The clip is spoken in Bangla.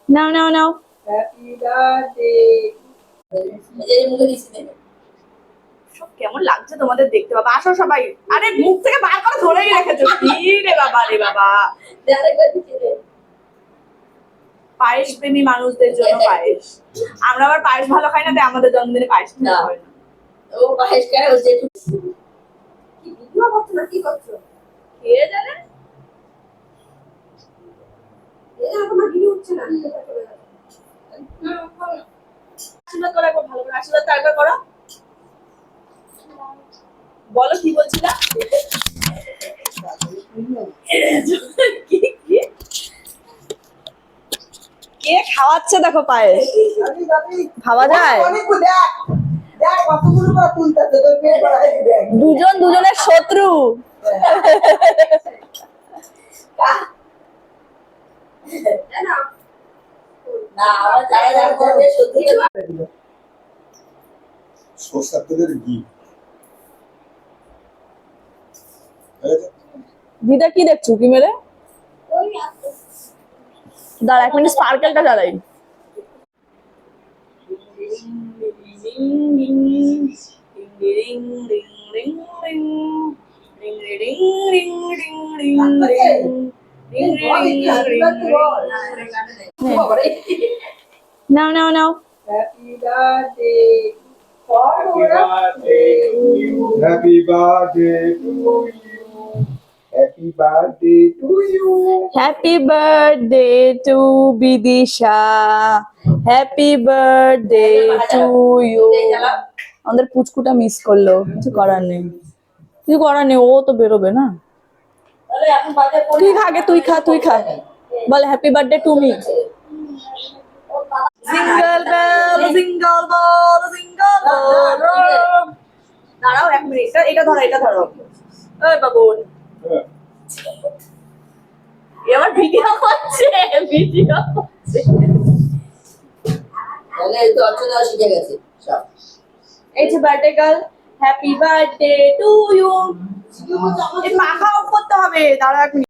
নাও নাও নাও। Happy birthday. সব কেমন লাগছে তোমাদের দেখতে বাবা, আসো সবাই। আরে মুখ থেকে বার করে ধরেই রেখেছো কি রে বাবা রে বাবা। পায়েস প্রেমী মানুষদের জন্য পায়েস। আমরা আবার পায়েস ভালো খাই না, তাই আমাদের জন্মদিনে পায়েস খেতে হয় না। ও পায়েস খায় ও যেটু কি ভিডিও করছো না কি করছো? কে জানে? এরা তোমার ভিডিও হচ্ছে না। আশীর্বাদ করো একবার, ভালো করে আশীর্বাদ একবার করো। বলো কি বলছিলা? কি কি কে খাওয়াচ্ছে দেখো পায়েস, ভাবা যায়? দুজন দুজনের শত্রু। না আমরা যারা যারা করবে সত্যি সরষের তেলের ঘি। দিদা কি দেখছো কি মেরে? দাঁড়া এক মিনিট স্পার্কেলটা জ্বালাই। নাও নাও নাও। Happy birthday Happy birthday to you. Happy birthday to you. Happy birthday to Bidisha, happy birthday to you. আমাদের পুচকুটা মিস করলো, কিছু করার নেই, কিছু করার নেই, ও তো বেরোবে না। তাহলে এখন বাজে তুই খা আগে, তুই খা বল happy birthday to me. Single bell single bell single bell. দাঁড়াও এক মিনিট, এটা ধরো এই বাবুন, এবার ভিডিও করছে। তাহলে এই তো অর্চনা শিখে গেছে সব এই যে birthday girl, happy birthday to you. এই মাখা অফ করতে হবে, দাঁড়াও এক মিনিট।